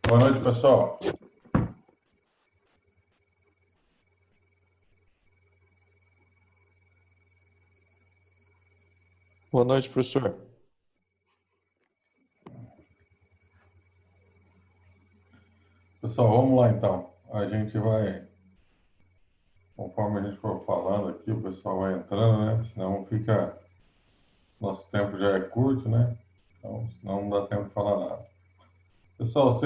Boa noite, pessoal. Boa noite, professor. Pessoal, vamos lá então. A gente vai, conforme a gente for falando aqui, o pessoal vai entrando, né? Senão fica. Nosso tempo já é curto, né? Então, senão não dá tempo de falar nada. Pessoal,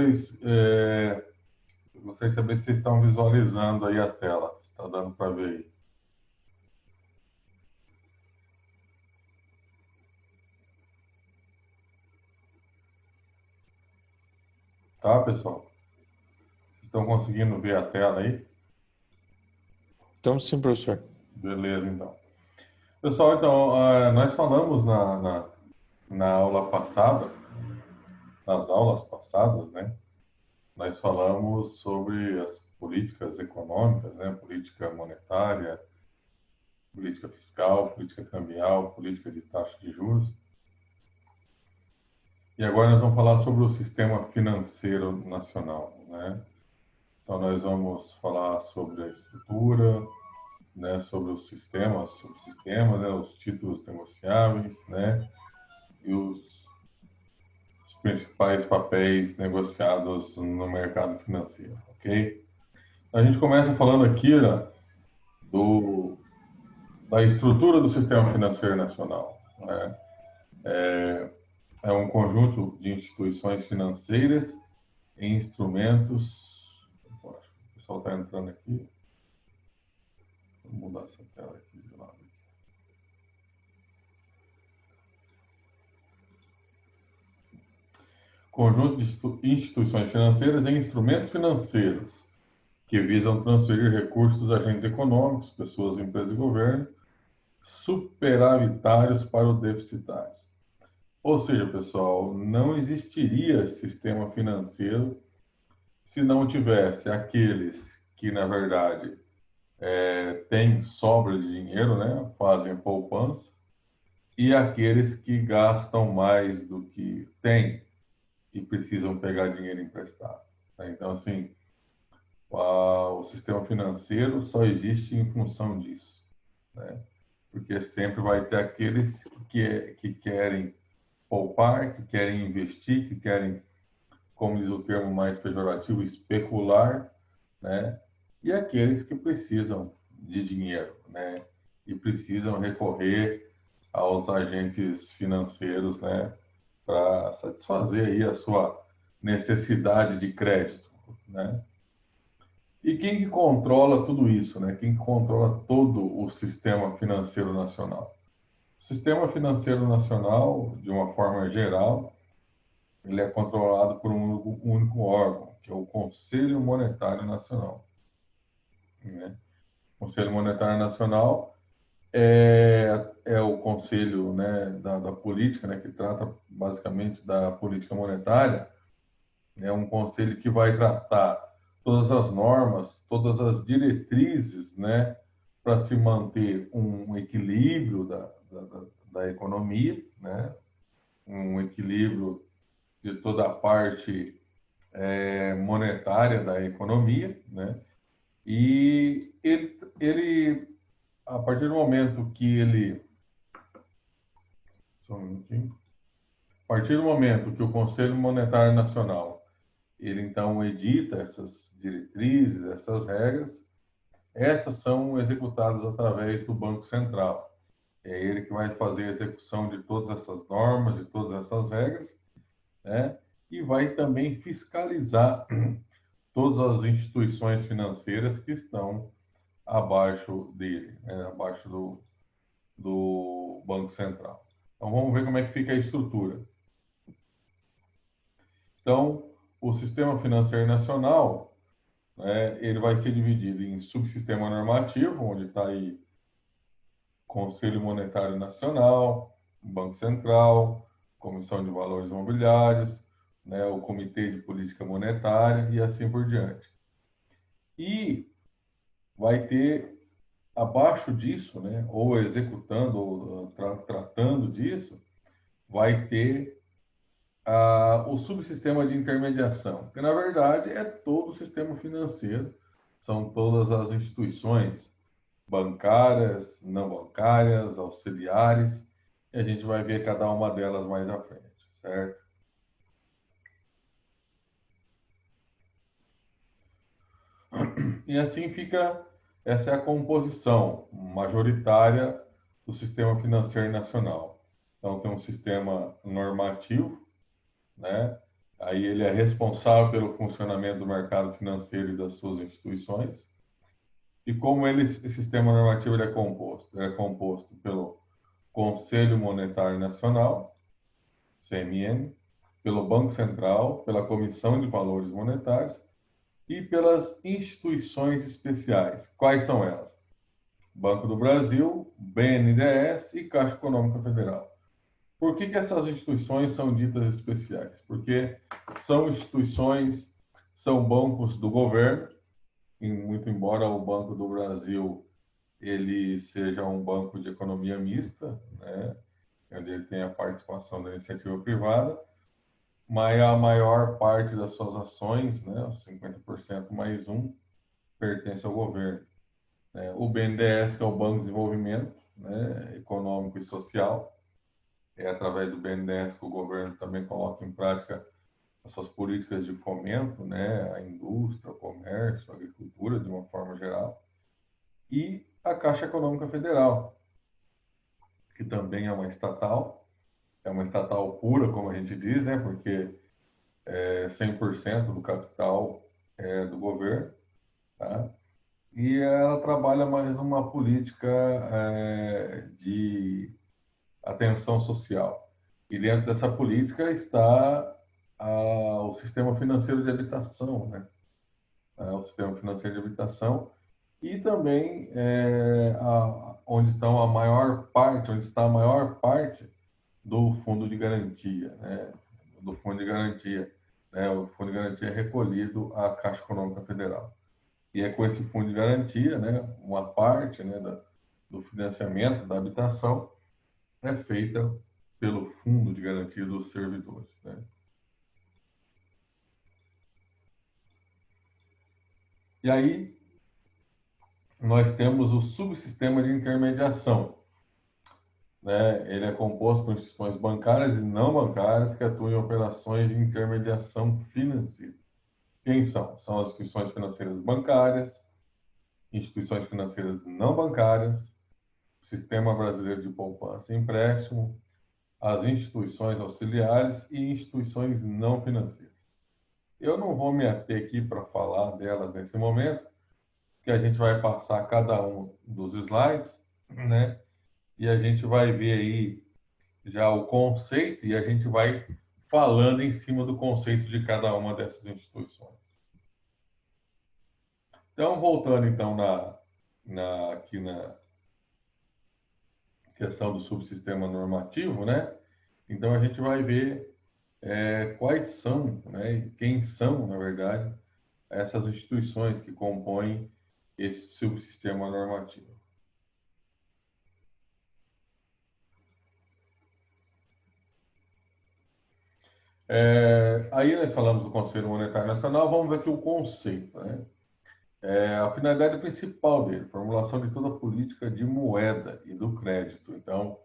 gostaria de saber se vocês estão visualizando aí a tela. Está dando para ver aí. Tá, pessoal? Vocês estão conseguindo ver a tela aí? Então, sim, professor. Beleza, então. Pessoal, então, nós falamos na aula passada, nas aulas passadas, né? Nós falamos sobre as políticas econômicas, né? Política monetária, política fiscal, política cambial, política de taxa de juros. E agora nós vamos falar sobre o sistema financeiro nacional, né? Então nós vamos falar sobre a estrutura, né? Sobre os sistemas, subsistemas, né? Os títulos negociáveis, né? E os principais papéis negociados no mercado financeiro, ok? A gente começa falando aqui, né, do da estrutura do sistema financeiro nacional, né? É um conjunto de instituições financeiras e instrumentos. Acho que o pessoal está entrando aqui. Vou mudar essa tela aqui de lado. Conjunto de instituições financeiras e instrumentos financeiros que visam transferir recursos dos agentes econômicos, pessoas, empresas e governo, superavitários para os deficitários. Ou seja, pessoal, não existiria sistema financeiro se não tivesse aqueles que, na verdade, têm sobra de dinheiro, né, fazem poupança, e aqueles que gastam mais do que têm e precisam pegar dinheiro emprestado, né? Então, assim, o sistema financeiro só existe em função disso, né? Porque sempre vai ter aqueles que querem poupar, que querem investir, que querem, como diz o termo mais pejorativo, especular, né? E aqueles que precisam de dinheiro, né? E precisam recorrer aos agentes financeiros, né? Para satisfazer aí a sua necessidade de crédito, né? E quem que controla tudo isso, né? Quem controla todo o sistema financeiro nacional? O sistema financeiro nacional, de uma forma geral, ele é controlado por um único órgão, que é o Conselho Monetário Nacional, né? O Conselho Monetário Nacional é o conselho, né, da política, né, que trata basicamente da política monetária. É um conselho que vai tratar todas as normas, todas as diretrizes, né, para se manter um equilíbrio da economia, né, um equilíbrio de toda a parte monetária da economia, né, e ele, a partir do momento que ele, só um minutinho, a partir do momento que o Conselho Monetário Nacional ele então edita essas diretrizes, essas regras, essas são executadas através do Banco Central. É ele que vai fazer a execução de todas essas normas, de todas essas regras, né? E vai também fiscalizar todas as instituições financeiras que estão abaixo dele, né? Abaixo do Banco Central. Então vamos ver como é que fica a estrutura. Então, o sistema financeiro nacional, né, ele vai ser dividido em subsistema normativo, onde está aí Conselho Monetário Nacional, Banco Central, Comissão de Valores Imobiliários, né, o Comitê de Política Monetária e assim por diante. E vai ter abaixo disso, né, ou executando ou tratando disso, vai ter o subsistema de intermediação, que na verdade é todo o sistema financeiro, são todas as instituições bancárias, não bancárias, auxiliares, e a gente vai ver cada uma delas mais à frente, certo? E assim fica, essa é a composição majoritária do sistema financeiro nacional. Então, tem um sistema normativo, né? Aí ele é responsável pelo funcionamento do mercado financeiro e das suas instituições. E como esse sistema normativo ele é composto? Ele é composto pelo Conselho Monetário Nacional, CMN, pelo Banco Central, pela Comissão de Valores Monetários e pelas instituições especiais. Quais são elas? Banco do Brasil, BNDES e Caixa Econômica Federal. Por que essas instituições são ditas especiais? Porque são instituições, são bancos do governo, muito embora o Banco do Brasil ele seja um banco de economia mista, né, onde ele tem a participação da iniciativa privada, mas a maior parte das suas ações, né, 50% mais um, pertence ao governo. O BNDES, que é o Banco de Desenvolvimento, né, Econômico e Social, é através do BNDES que o governo também coloca em prática as suas políticas de fomento, né, a indústria, o comércio, a agricultura, de uma forma geral, e a Caixa Econômica Federal, que também é uma estatal pura, como a gente diz, né, porque 100% do capital é do governo, tá? E ela trabalha mais uma política de atenção social. E dentro dessa política está o sistema financeiro de habitação, né? O sistema financeiro de habitação e também onde estão a maior parte, onde está a maior parte do fundo de garantia, né? Do fundo de garantia, né? O fundo de garantia é recolhido à Caixa Econômica Federal. E é com esse fundo de garantia, né? Uma parte, né, do financiamento da habitação é feita pelo Fundo de Garantia dos Servidores, né? E aí nós temos o subsistema de intermediação, né? Ele é composto por instituições bancárias e não bancárias que atuam em operações de intermediação financeira. Quem são? São as instituições financeiras bancárias, instituições financeiras não bancárias, o Sistema Brasileiro de Poupança e Empréstimo, as instituições auxiliares e instituições não financeiras. Eu não vou me ater aqui para falar delas nesse momento, que a gente vai passar cada um dos slides, né? E a gente vai ver aí já o conceito e a gente vai falando em cima do conceito de cada uma dessas instituições. Então, voltando então aqui na questão do subsistema normativo, né? Então a gente vai ver quais são, né? Quem são, na verdade, essas instituições que compõem esse subsistema normativo. Aí nós falamos do Conselho Monetário Nacional, vamos ver aqui o conceito, né? A finalidade principal dele, formulação de toda a política de moeda e do crédito. Então,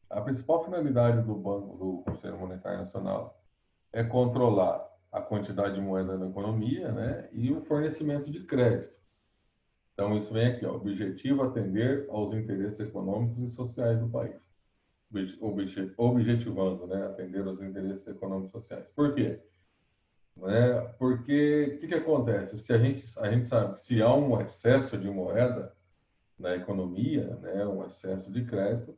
a principal finalidade do Conselho Monetário Nacional é controlar a quantidade de moeda na economia, né, e o fornecimento de crédito. Então, isso vem aqui, ó, objetivo atender aos interesses econômicos e sociais do país. Objetivando, né, atender aos interesses econômicos e sociais. Por quê? Porque o que acontece? Se a gente sabe que se há um excesso de moeda na economia, né, um excesso de crédito,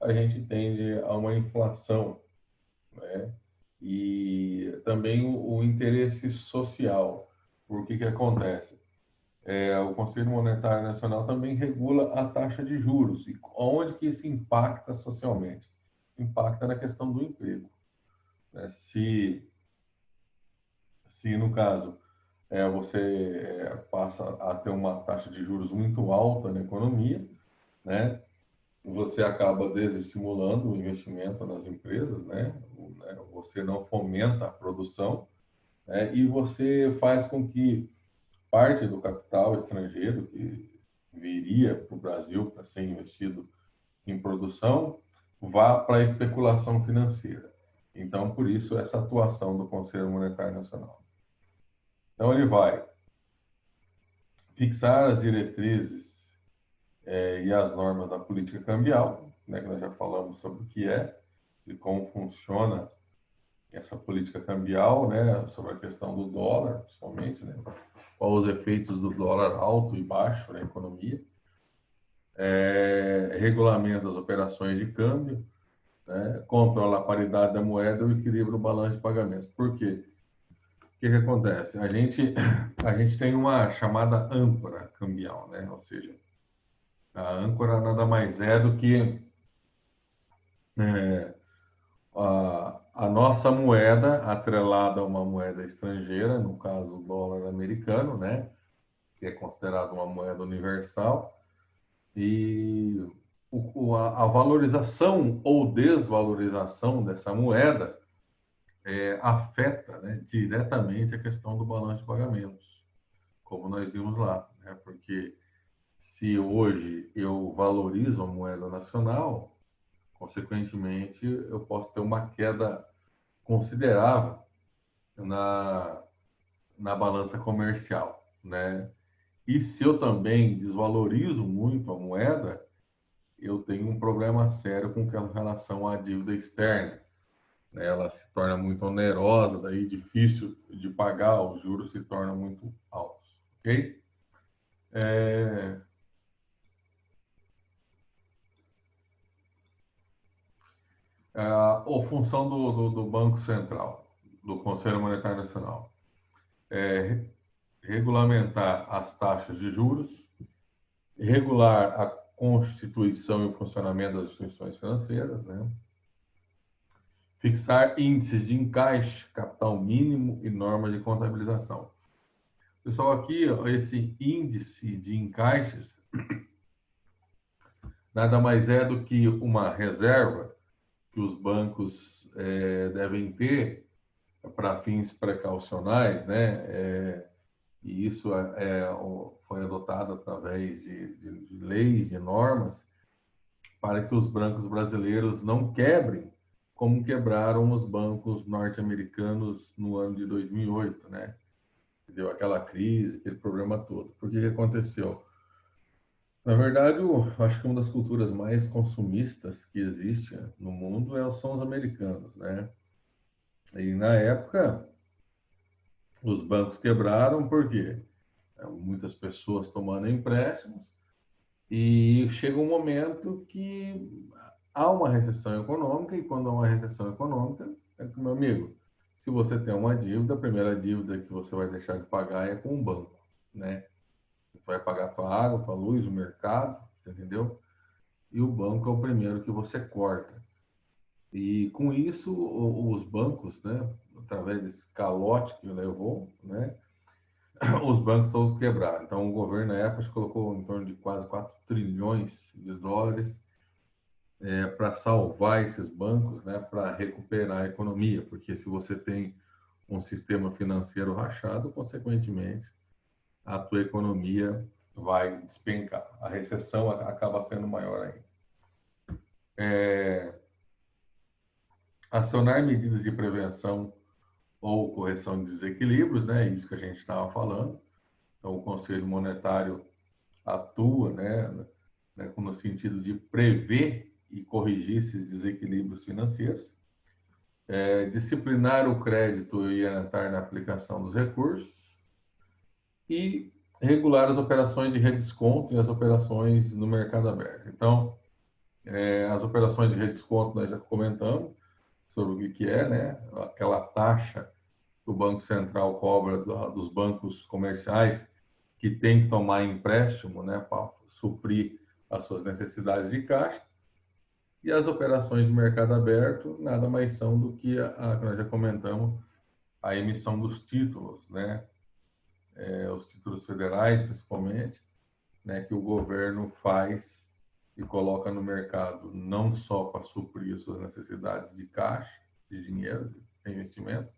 a gente tende a uma inflação, né? E também o interesse social. Por que acontece? O Conselho Monetário Nacional também regula a taxa de juros. E onde que isso impacta socialmente? Impacta na questão do emprego, né? Se no caso você passa a ter uma taxa de juros muito alta na economia, né? Você acaba desestimulando o investimento nas empresas, né? né? Você não fomenta a produção, né? E você faz com que parte do capital estrangeiro que viria para o Brasil para ser investido em produção vá para a especulação financeira. Então, por isso, essa atuação do Conselho Monetário Nacional. Então, ele vai fixar as diretrizes e as normas da política cambial, né, que nós já falamos sobre o que é e como funciona essa política cambial, né, sobre a questão do dólar, principalmente, né, quais os efeitos do dólar alto e baixo na economia, regulamenta as operações de câmbio, né, controla a paridade da moeda e o equilíbrio do balanço de pagamentos. Por quê? O que acontece? A gente tem uma chamada âncora cambial, né, ou seja, a âncora nada mais é do que é, a nossa moeda atrelada a uma moeda estrangeira, no caso o dólar americano, né, que é considerado uma moeda universal, e a valorização ou desvalorização dessa moeda afeta, né, diretamente a questão do balanço de pagamentos, como nós vimos lá, né, porque se hoje eu valorizo a moeda nacional, consequentemente eu posso ter uma queda considerável na, na balança comercial, né? E se eu também desvalorizo muito a moeda, eu tenho um problema sério com relação à dívida externa, né? Ela se torna muito onerosa, daí difícil de pagar, os juros se tornam muito altos, ok? É, a função do Banco Central, do Conselho Monetário Nacional, é regulamentar as taxas de juros, regular a constituição e o funcionamento das instituições financeiras, né? Fixar índices de encaixe, capital mínimo e normas de contabilização. Pessoal, aqui, ó, esse índice de encaixes nada mais é do que uma reserva que os bancos devem ter para fins precaucionais, né? E isso foi adotado através de leis, de normas, para que os bancos brasileiros não quebrem, como quebraram os bancos norte-americanos no ano de 2008, né? Deu aquela crise, aquele problema todo. Por que aconteceu? Na verdade, eu acho que uma das culturas mais consumistas que existe no mundo são os americanos, né? E na época, os bancos quebraram por quê? Muitas pessoas tomando empréstimos e chega um momento que há uma recessão econômica e quando há uma recessão econômica, meu amigo, se você tem uma dívida, a primeira dívida que você vai deixar de pagar é com o banco, né? Você vai pagar a tua água, a tua luz, o mercado, entendeu? E o banco é o primeiro que você corta. E com isso, os bancos, né, através desse calote que levou, né, os bancos todos quebraram. Então, o governo, na época, colocou em torno de quase 4 trilhões de dólares para salvar esses bancos, né, para recuperar a economia, porque se você tem um sistema financeiro rachado, consequentemente, a tua economia vai despencar. A recessão acaba sendo maior ainda. Acionar medidas de prevenção ou correção de desequilíbrios, né, isso que a gente estava falando. Então, o Conselho Monetário atua, né, no sentido de prever e corrigir esses desequilíbrios financeiros, disciplinar o crédito e orientar na aplicação dos recursos e regular as operações de redesconto e as operações no mercado aberto. Então, as operações de redesconto nós já comentamos sobre o que é, né? Aquela taxa que o Banco Central cobra dos bancos comerciais que tem que tomar empréstimo, né, para suprir as suas necessidades de caixa. E as operações de mercado aberto nada mais são do que que nós já comentamos, a emissão dos títulos, né? Os títulos federais, principalmente, né, que o governo faz e coloca no mercado, não só para suprir as suas necessidades de caixa, de dinheiro, de investimento,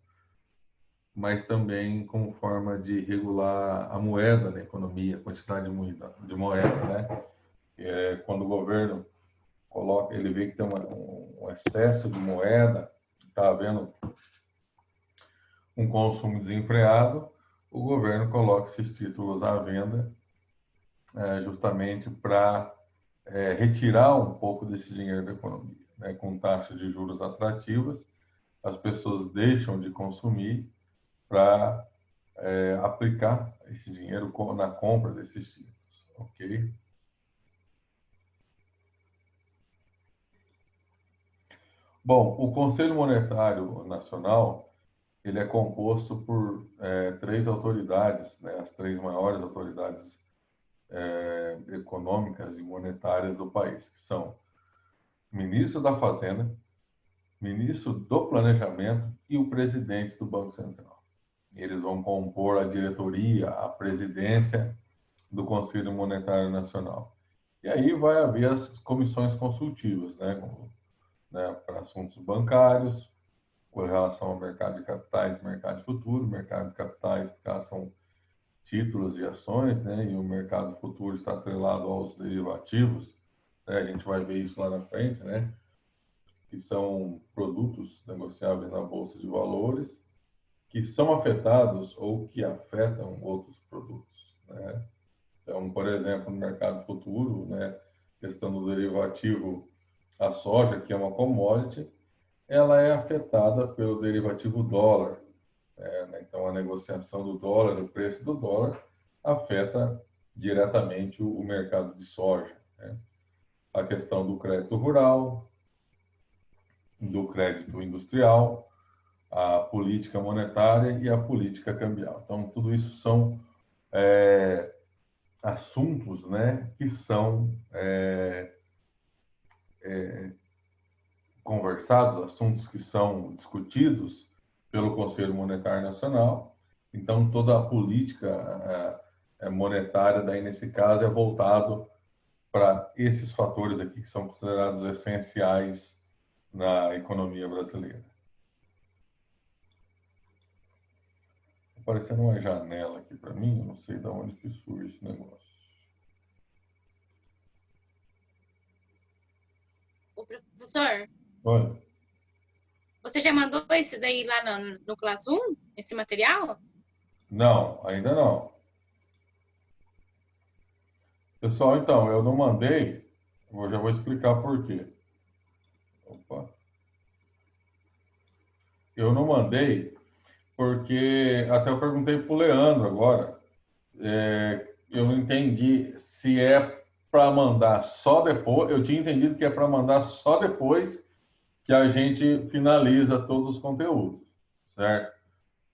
mas também como forma de regular a moeda da economia, a quantidade de moeda, né? Quando o governo coloca, ele vê que tem um excesso de moeda, está havendo um consumo desenfreado, o governo coloca esses títulos à venda, justamente para retirar um pouco desse dinheiro da economia, né? Com taxas de juros atrativas, as pessoas deixam de consumir para aplicar esse dinheiro na compra desses títulos, ok? Bom, o Conselho Monetário Nacional ele é composto por três autoridades, né, as três maiores autoridades econômicas e monetárias do país, que são o ministro da Fazenda, ministro do Planejamento e o presidente do Banco Central. Eles vão compor a diretoria, a presidência do Conselho Monetário Nacional. E aí vai haver as comissões consultivas, né, para assuntos bancários, com relação ao mercado de capitais, mercado de futuro, mercado de capitais, que são títulos e ações, né, e o mercado futuro está atrelado aos derivativos, né, a gente vai ver isso lá na frente, né, que são produtos negociáveis na bolsa de valores que são afetados ou que afetam outros produtos, né? Então, por exemplo, no mercado futuro, né, questão do derivativo, a soja, que é uma commodity, ela é afetada pelo derivativo dólar, né? Então, a negociação do dólar, o preço do dólar, afeta diretamente o mercado de soja, né? A questão do crédito rural, do crédito industrial, a política monetária e a política cambial. Então, tudo isso são assuntos, né, que são conversados, assuntos que são discutidos pelo Conselho Monetário Nacional. Então, toda a política monetária, daí nesse caso, é voltado para esses fatores aqui que são considerados essenciais na economia brasileira. Aparecendo uma janela aqui para mim, eu não sei de onde que surge esse negócio. O professor, Olha, você já mandou esse daí lá no Classroom, esse material? não, ainda não. Pessoal, então, eu não mandei, eu já vou explicar por quê. Opa. Eu não mandei porque até eu perguntei para o Leandro agora, eu não entendi se é para mandar só depois, eu tinha entendido que é para mandar só depois que a gente finaliza todos os conteúdos, certo?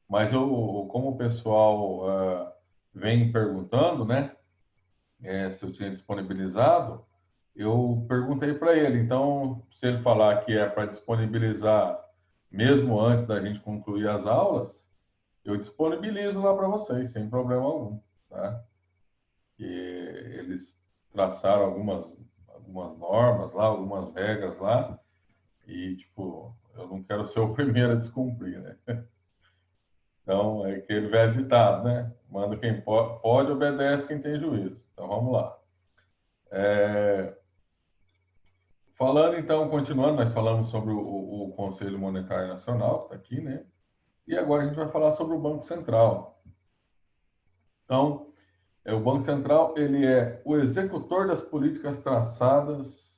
Mas como o pessoal vem perguntando, né, se eu tinha disponibilizado, eu perguntei para ele. Então, se ele falar que é para disponibilizar mesmo antes da gente concluir as aulas, eu disponibilizo lá para vocês, sem problema algum, tá? Que eles traçaram algumas normas lá, algumas regras lá, e, tipo, eu não quero ser o primeiro a descumprir, né? Então, é aquele velho ditado, né? Manda quem pode, obedece quem tem juízo. Então, vamos lá. Falando, então, continuando, nós falamos sobre o Conselho Monetário Nacional, que está aqui, né? E agora a gente vai falar sobre o Banco Central. Então, o Banco Central, ele é o executor das políticas traçadas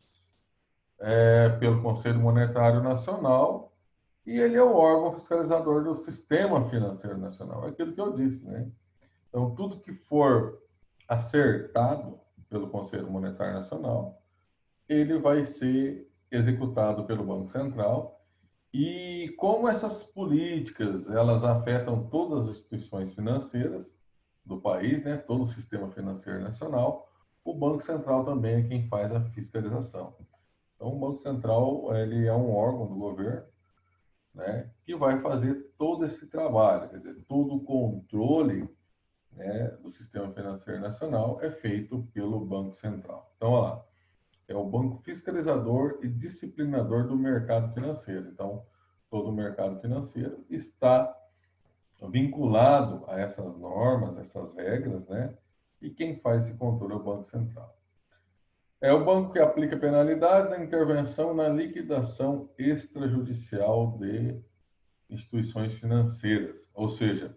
pelo Conselho Monetário Nacional e ele é o órgão fiscalizador do sistema financeiro nacional. É aquilo que eu disse, né? Então, tudo que for acertado pelo Conselho Monetário Nacional, ele vai ser executado pelo Banco Central. E como essas políticas, elas afetam todas as instituições financeiras do país, né, todo o sistema financeiro nacional, o Banco Central também é quem faz a fiscalização. Então, o Banco Central, ele é um órgão do governo, né, que vai fazer todo esse trabalho, quer dizer, todo o controle, né, do sistema financeiro nacional é feito pelo Banco Central. Então, olha lá, é o banco fiscalizador e disciplinador do mercado financeiro. Então, todo o mercado financeiro está vinculado a essas normas, essas regras, né? E quem faz esse controle é o Banco Central. É o banco que aplica penalidades na intervenção na liquidação extrajudicial de instituições financeiras. Ou seja,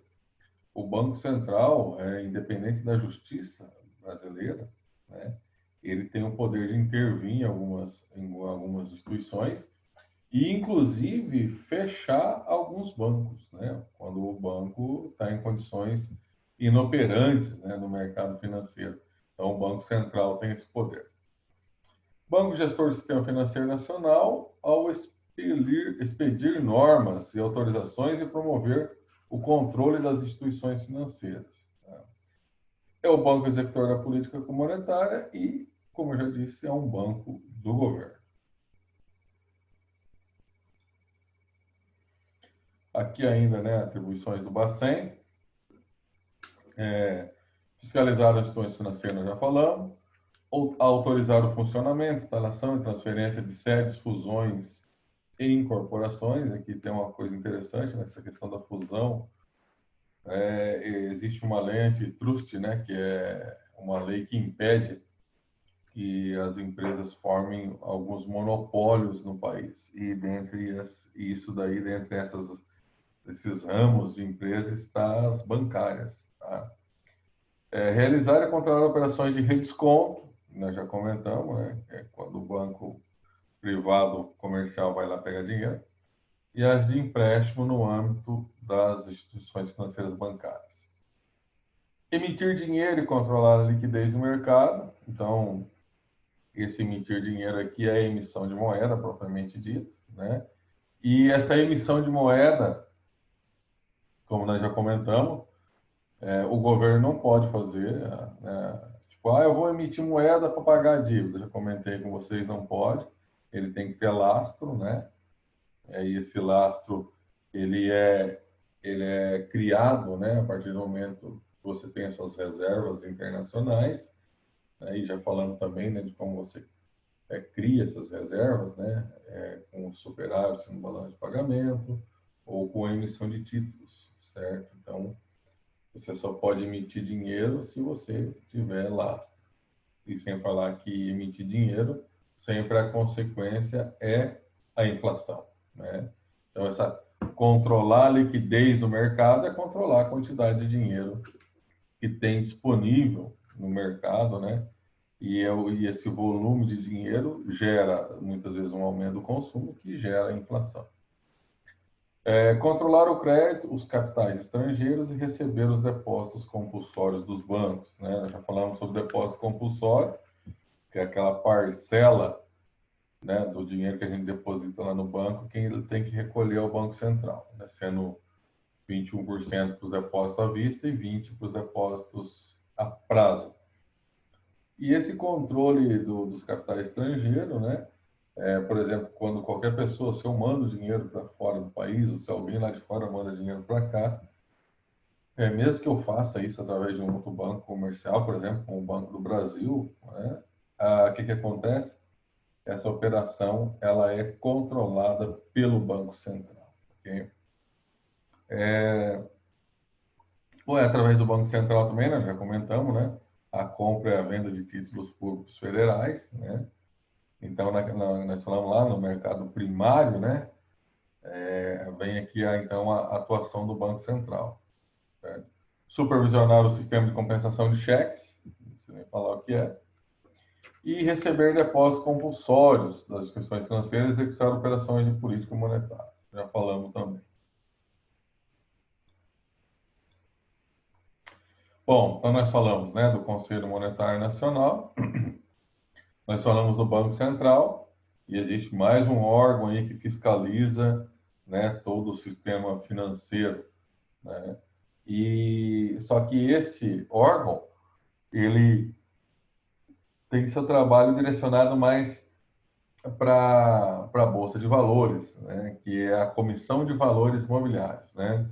o Banco Central, independente da justiça brasileira, né, ele tem o poder de intervir em algumas instituições e, inclusive, fechar alguns bancos, né, quando o banco está em condições inoperantes, né, no mercado financeiro. Então, o Banco Central tem esse poder. Banco Gestor do Sistema Financeiro Nacional, ao expedir normas e autorizações e promover o controle das instituições financeiras. É o banco executor da política monetária e, como eu já disse, é um banco do governo. Aqui ainda, né, atribuições do Bacen. Fiscalizar as instituições financeiras, nós já falamos. Autorizar o funcionamento, instalação e transferência de sedes, fusões e incorporações. Aqui tem uma coisa interessante nessa questão da fusão. Existe uma lei antitrust, né, que é uma lei que impede que as empresas formem alguns monopólios no país. E dentre esses ramos de empresas está as bancárias. Tá? Realizar e controlar operações de redesconto, nós já comentamos, né, quando o banco privado comercial vai lá pegar dinheiro, e as de empréstimo no âmbito das instituições financeiras bancárias. Emitir dinheiro e controlar a liquidez do mercado. Então, esse emitir dinheiro aqui é a emissão de moeda, propriamente dito, né? E essa emissão de moeda, como nós já comentamos, o governo não pode fazer, né? Tipo, eu vou emitir moeda para pagar a dívida. Já comentei com vocês, não pode. Ele tem que ter lastro, né? E esse lastro, ele é criado, né, a partir do momento que você tem as suas reservas internacionais, né, e já falando também, né, de como você cria essas reservas, né, com superávit no balanço de pagamento ou com a emissão de títulos, certo? Então, você só pode emitir dinheiro se você tiver lastro. E sem falar que emitir dinheiro, sempre a consequência é a inflação, né? Então, controlar a liquidez do mercado é controlar a quantidade de dinheiro que tem disponível no mercado, né? E esse volume de dinheiro gera, muitas vezes, um aumento do consumo que gera a inflação. Controlar o crédito, os capitais estrangeiros e receber os depósitos compulsórios dos bancos, né? Nós já falamos sobre depósito compulsório, que é aquela parcela, né, do dinheiro que a gente deposita lá no banco, quem ele tem que recolher ao Banco Central, né, sendo 21% para os depósitos à vista e 20% para os depósitos a prazo. E esse controle dos capitais estrangeiros, né, por exemplo, quando qualquer pessoa, se eu mando dinheiro para fora do país, ou se alguém lá de fora manda dinheiro para cá, mesmo que eu faça isso através de um outro banco comercial, por exemplo, como o Banco do Brasil, né, o que acontece? Essa operação ela é controlada pelo Banco Central. Okay? Ou através do Banco Central também, nós já comentamos, né? A compra e a venda de títulos públicos federais, né? Então, nós falamos lá no mercado primário, né? Vem aqui, então, a atuação do Banco Central. Certo? Supervisionar o sistema de compensação de cheques, não sei nem falar o que é, e receber depósitos compulsórios das instituições financeiras e executar operações de política monetária. Já falamos também. Bom, então nós falamos, né, do Conselho Monetário Nacional, nós falamos do Banco Central, e existe mais um órgão aí que fiscaliza, né, todo o sistema financeiro, né? E só que esse órgão, ele tem seu trabalho direcionado mais para a Bolsa de Valores, né, que é a Comissão de Valores Imobiliários, né?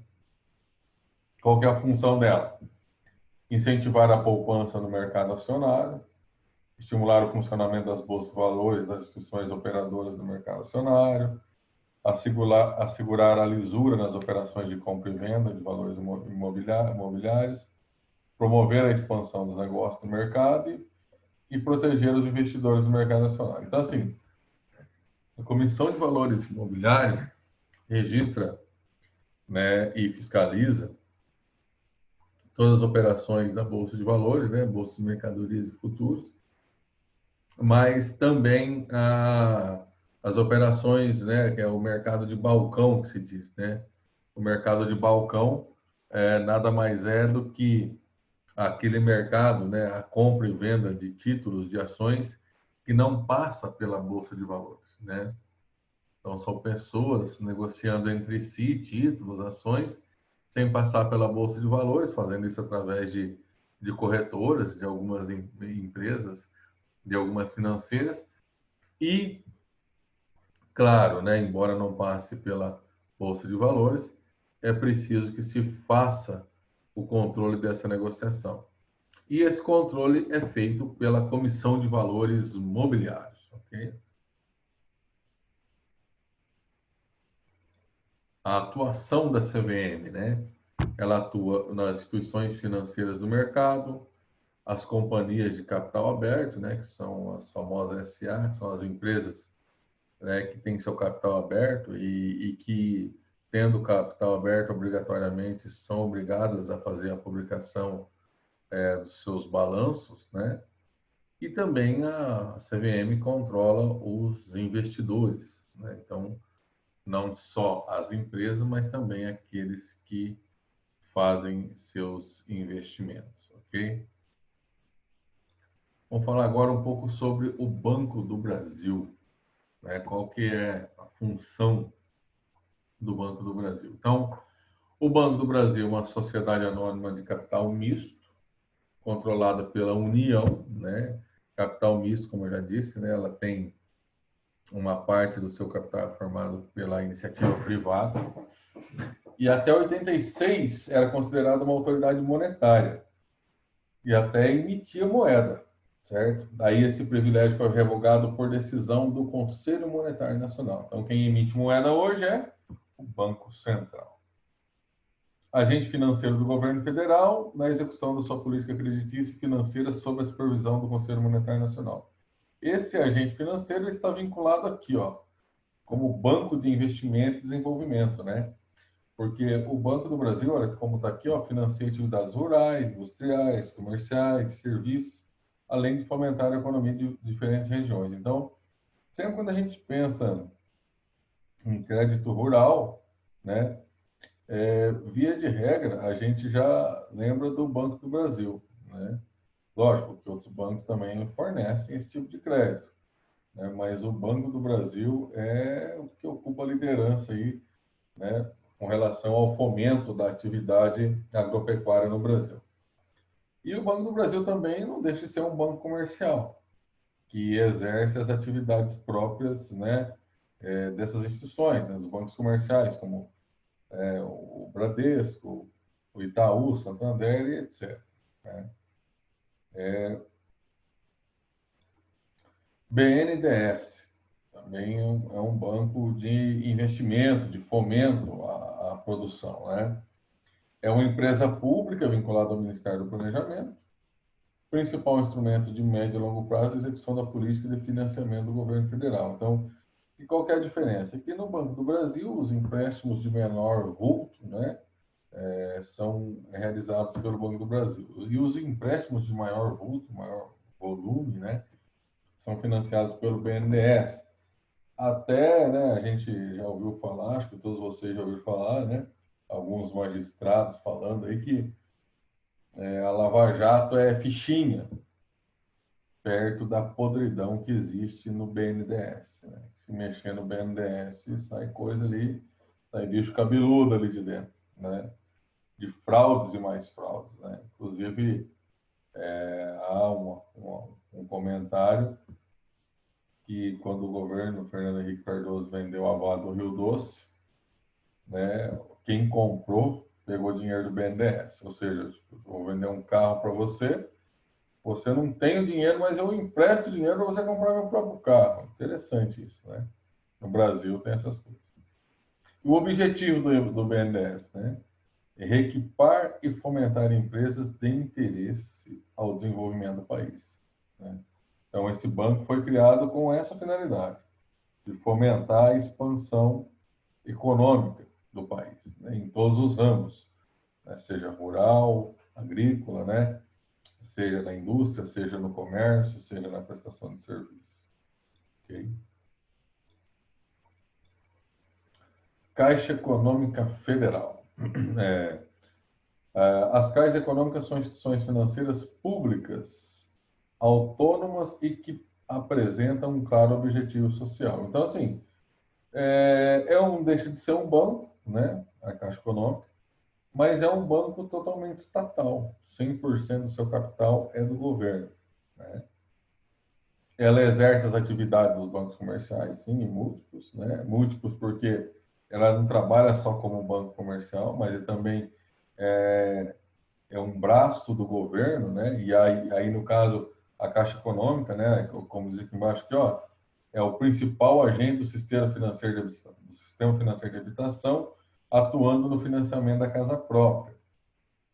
Qual que é a função dela? Incentivar a poupança no mercado acionário, estimular o funcionamento das bolsas de valores das instituições operadoras do mercado acionário, assegurar a lisura nas operações de compra e venda de valores imobiliários, promover a expansão dos negócios no mercado e proteger os investidores do mercado nacional. Então, assim, a Comissão de Valores Imobiliários registra, né, e fiscaliza todas as operações da Bolsa de Valores, né, Bolsa de Mercadorias e Futuros, mas também as operações, né, que é o mercado de balcão, que se diz, né? O mercado de balcão nada mais é do que aquele mercado, né, a compra e venda de títulos, de ações, que não passa pela Bolsa de Valores, né? Então, são pessoas negociando entre si títulos, ações, sem passar pela Bolsa de Valores, fazendo isso através de corretoras, de algumas empresas, de algumas financeiras. E, claro, né, embora não passe pela Bolsa de Valores, é preciso que se faça o controle dessa negociação. E esse controle é feito pela Comissão de Valores Mobiliários, ok? A atuação da CVM, né? Ela atua nas instituições financeiras do mercado, as companhias de capital aberto, né? Que são as famosas SA, que são as empresas, né, que têm seu capital aberto e que, tendo capital aberto, obrigatoriamente são obrigadas a fazer a publicação dos seus balanços, né? E também a CVM controla os investidores, né? Então, não só as empresas, mas também aqueles que fazem seus investimentos, ok? Vamos falar agora um pouco sobre o Banco do Brasil, né? Qual que é a função do Banco do Brasil? Então, o Banco do Brasil é uma sociedade anônima de capital misto, controlada pela União, né? Capital misto, como eu já disse, né? Ela tem uma parte do seu capital formado pela iniciativa privada. E até 86 era considerada uma autoridade monetária e até emitia moeda, certo? Daí esse privilégio foi revogado por decisão do Conselho Monetário Nacional. Então quem emite moeda hoje é o Banco Central. Agente financeiro do governo federal na execução da sua política creditícia e financeira sob a supervisão do Conselho Monetário Nacional. Esse agente financeiro está vinculado aqui, ó, como Banco de Investimento e Desenvolvimento, né? Porque o Banco do Brasil, olha como está aqui, ó, financia atividades rurais, industriais, comerciais, serviços, além de fomentar a economia de diferentes regiões. Então, sempre quando a gente pensa em crédito rural, né, via de regra, a gente já lembra do Banco do Brasil, né? Lógico que outros bancos também fornecem esse tipo de crédito, né? Mas o Banco do Brasil é o que ocupa a liderança aí, né, com relação ao fomento da atividade agropecuária no Brasil. E o Banco do Brasil também não deixa de ser um banco comercial, que exerce as atividades próprias, né, dessas instituições, né, dos bancos comerciais, como o Bradesco, o Itaú, Santander e etc. Né? BNDES também é um banco de investimento, de fomento à produção, né? É uma empresa pública vinculada ao Ministério do Planejamento, principal instrumento de médio e longo prazo de execução da política de financiamento do governo federal. Então, e qual que é a diferença? Aqui no Banco do Brasil, os empréstimos de menor vulto, né, são realizados pelo Banco do Brasil. E os empréstimos de maior vulto, maior volume, né, são financiados pelo BNDES. Até, né, a gente já ouviu falar, acho que todos vocês já ouviram falar, né, alguns magistrados falando aí que a Lava Jato é fichinha perto da podridão que existe no BNDES, né? Se mexer no BNDES, sai coisa ali, sai bicho cabeludo ali de dentro, né? De fraudes e mais fraudes, né? Inclusive, há um comentário que quando o governo Fernando Henrique Cardoso vendeu a Vale do Rio Doce, né, quem comprou pegou dinheiro do BNDES, ou seja, tipo, vou vender um carro para você, você não tem o dinheiro, mas eu empresto dinheiro para você comprar meu próprio carro. Interessante isso, né? No Brasil tem essas coisas. O objetivo do BNDES, né, é reequipar e fomentar empresas de interesse ao desenvolvimento do país, né? Então, esse banco foi criado com essa finalidade, de fomentar a expansão econômica do país, né, em todos os ramos, né, seja rural, agrícola, né, seja na indústria, seja no comércio, seja na prestação de serviços. Okay? Caixa Econômica Federal. É, as caixas econômicas são instituições financeiras públicas, autônomas e que apresentam um claro objetivo social. Então, assim, deixa de ser um banco, né, a Caixa Econômica, mas é um banco totalmente estatal. 100% do seu capital é do governo, né? Ela exerce as atividades dos bancos comerciais, sim, e múltiplos, né? Múltiplos porque ela não trabalha só como um banco comercial, mas também é, é um braço do governo, né? E aí, no caso, a Caixa Econômica, né? Como diz aqui embaixo, aqui, ó, é o principal agente do sistema financeiro de habitação, atuando no financiamento da casa própria.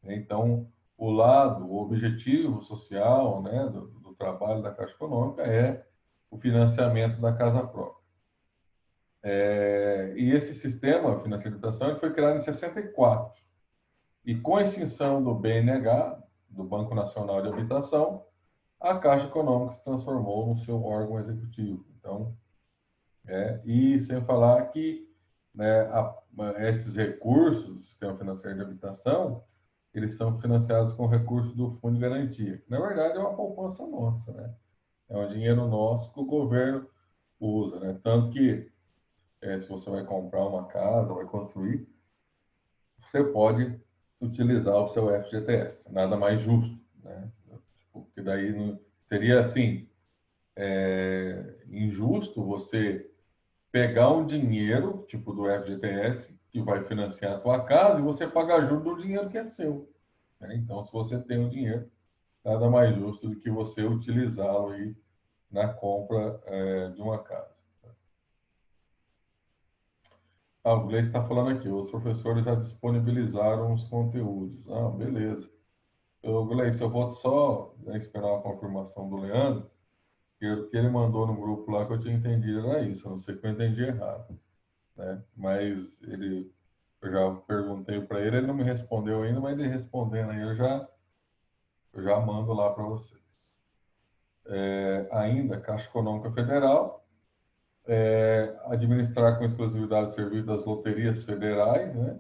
Então, o objetivo social, né, do trabalho da Caixa Econômica é o financiamento da casa própria. E esse sistema financeiro de habitação ele foi criado em 64. E com a extinção do BNH, do Banco Nacional de Habitação, a Caixa Econômica se transformou no seu órgão executivo. Então, e sem falar que, né, esses recursos do sistema financeiro de habitação, eles são financiados com recursos do Fundo de Garantia, que na verdade é uma poupança nossa, né? É um dinheiro nosso que o governo usa, né? Tanto que, se você vai comprar uma casa, vai construir, você pode utilizar o seu FGTS, nada mais justo, né? Porque daí seria assim, injusto você pegar um dinheiro, tipo do FGTS, que vai financiar a tua casa, e você pagar juros do dinheiro que é seu, né? Então, se você tem o dinheiro, nada mais justo do que você utilizá-lo aí na compra de uma casa. O Gleice está falando aqui, os professores já disponibilizaram os conteúdos. Beleza. Gleice, eu vou só, né, esperar a confirmação do Leandro, que o que ele mandou no grupo lá que eu tinha entendido era isso, a não sei que eu entendi errado, né? Mas eu já perguntei para ele, ele não me respondeu ainda, mas ele respondendo aí eu já mando lá para vocês. Ainda, Caixa Econômica Federal, administrar com exclusividade o serviço das loterias federais, né?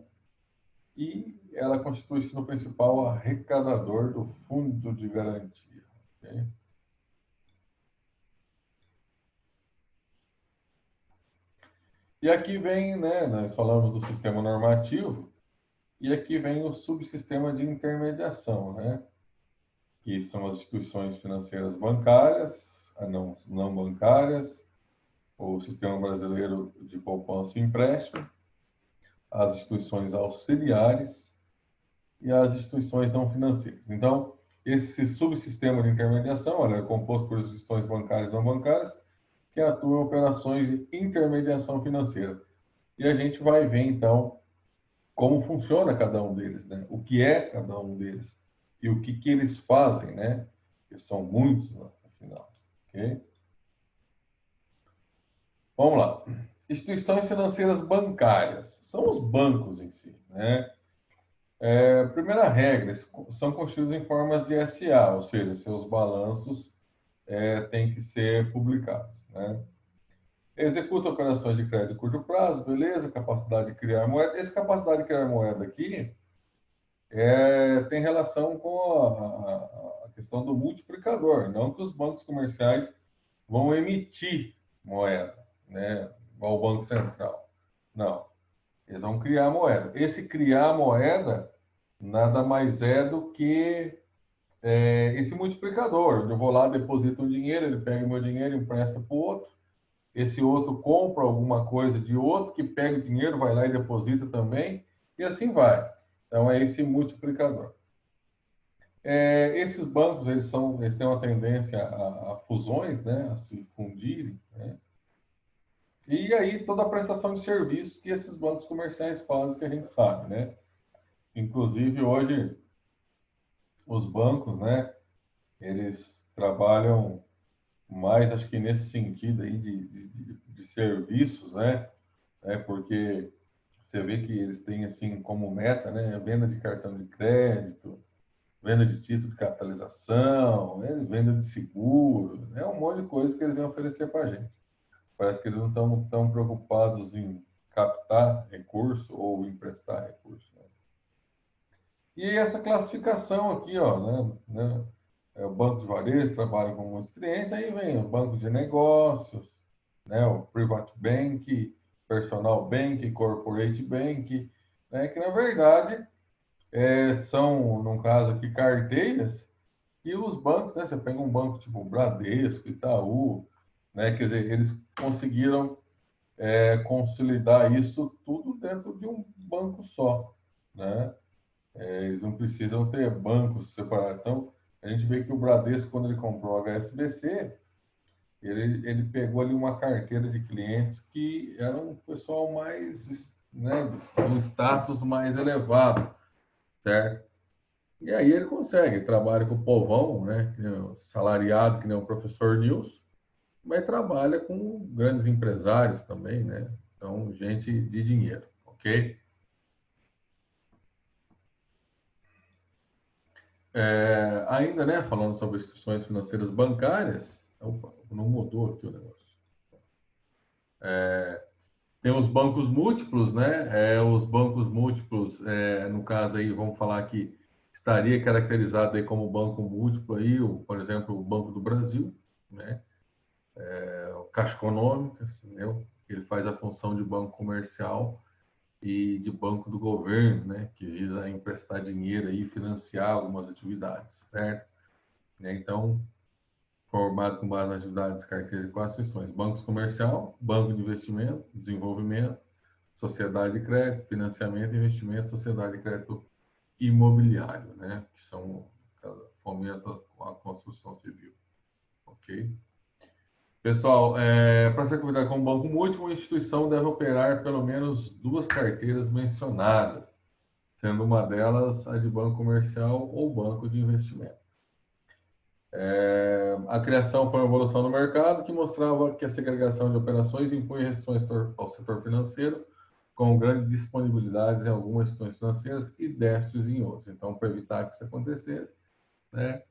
E ela constitui-se no principal arrecadador do Fundo de Garantia. Okay? E aqui vem, né, nós falamos do sistema normativo, e aqui vem o subsistema de intermediação, né? Que são as instituições financeiras bancárias, não bancárias, o Sistema Brasileiro de Poupança e Empréstimo, as instituições auxiliares e as instituições não financeiras. Então, esse subsistema de intermediação é composto por instituições bancárias e não bancárias que atuam em operações de intermediação financeira. E a gente vai ver, então, como funciona cada um deles, né? O que é cada um deles e o que eles fazem, né? Que são muitos, no final. Ok? Vamos lá. Instituições financeiras bancárias. São os bancos em si, né? Primeira regra, são constituídos em formas de SA, ou seja, seus balanços têm que ser publicados, né? Executa operações de crédito de curto prazo, beleza, capacidade de criar moeda. Essa capacidade de criar moeda aqui tem relação com a questão do multiplicador, não que os bancos comerciais vão emitir moeda, né, igual o Banco Central. Não, eles vão criar moeda. Esse criar moeda nada mais é do que esse multiplicador. Eu vou lá, deposito um dinheiro, ele pega o meu dinheiro e empresta para o outro. Esse outro compra alguma coisa de outro, que pega o dinheiro, vai lá e deposita também, e assim vai. Então, é esse multiplicador. Esses bancos, eles têm uma tendência a fusões, né, a se fundirem, né? E aí toda a prestação de serviços que esses bancos comerciais fazem, que a gente sabe, né? Inclusive, hoje, os bancos, né, eles trabalham mais, acho que nesse sentido aí de serviços, né? Porque você vê que eles têm, assim, como meta, né, a venda de cartão de crédito, venda de título de capitalização, né, venda de seguro, é um monte de coisa que eles vão oferecer para a gente. Parece que eles não estão tão preocupados em captar recurso ou emprestar recurso, né? E essa classificação aqui, ó, né, o banco de varejo trabalha com muitos clientes, aí vem o banco de negócios, né, o private bank, personal bank, corporate bank, né, que na verdade são, no caso aqui, carteiras e os bancos, né, você pega um banco tipo Bradesco, Itaú, né, quer dizer, eles conseguiram consolidar isso tudo dentro de um banco só, né? Eles não precisam ter bancos separados. Então, a gente vê que o Bradesco, quando ele comprou a HSBC, ele pegou ali uma carteira de clientes que era um pessoal mais, né, um status mais elevado, certo? E aí ele consegue, trabalha com o povão, né, que nem o salariado, que nem o professor Nilson, mas trabalha com grandes empresários também, né? Então, gente de dinheiro, ok? Ainda, né, falando sobre instituições financeiras bancárias, opa, não mudou aqui o negócio. Tem os bancos múltiplos, né? Os bancos múltiplos, no caso aí, vamos falar que estaria caracterizado aí como banco múltiplo aí, por exemplo, o Banco do Brasil, né? O Caixa Econômica, né? Ele faz a função de banco comercial e de banco do governo, né? Que visa emprestar dinheiro e financiar algumas atividades, certo? Então, formado com base nas atividades carteiras de quatro instituições: bancos comercial, banco de investimento, desenvolvimento, sociedade de crédito, financiamento, investimento, sociedade de crédito imobiliário, né? Que são fomentam a construção civil, ok? Pessoal, para ser convidado como banco múltiplo, a instituição deve operar pelo menos duas carteiras mencionadas, sendo uma delas a de banco comercial ou banco de investimento. A criação foi uma evolução no mercado que mostrava que a segregação de operações impunha restrições ao setor financeiro, com grandes disponibilidades em algumas instituições financeiras e déficits em outras. Então, para evitar que isso acontecesse, né,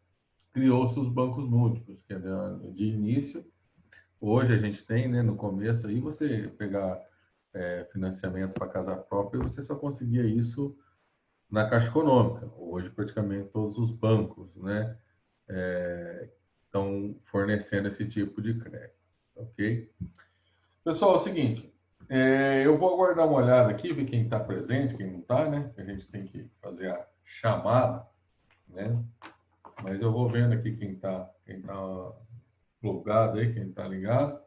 criou-se os bancos múltiplos, que de início, hoje a gente tem, né, no começo, aí você pegar financiamento para casa própria, você só conseguia isso na Caixa Econômica. Hoje, praticamente todos os bancos, né, estão fornecendo esse tipo de crédito, ok? Pessoal, é o seguinte, eu vou aguardar uma olhada aqui, ver quem está presente, quem não está, né? A gente tem que fazer a chamada, né? Mas eu vou vendo aqui quem tá plugado aí, quem está ligado.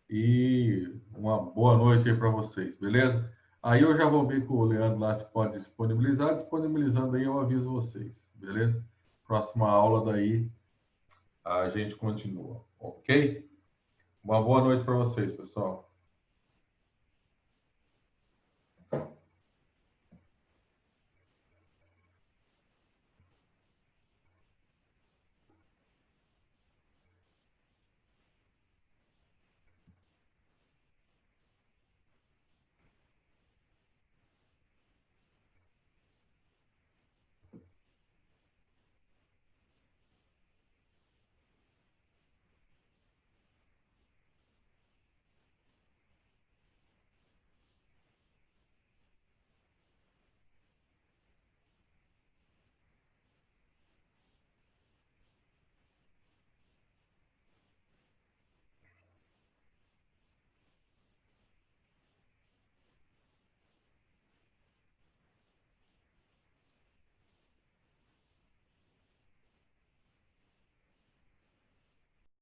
E uma boa noite aí para vocês, beleza? Aí eu já vou ver com o Leandro lá se pode disponibilizar. Disponibilizando aí eu aviso vocês, beleza? Próxima aula daí a gente continua, ok? Uma boa noite para vocês, pessoal.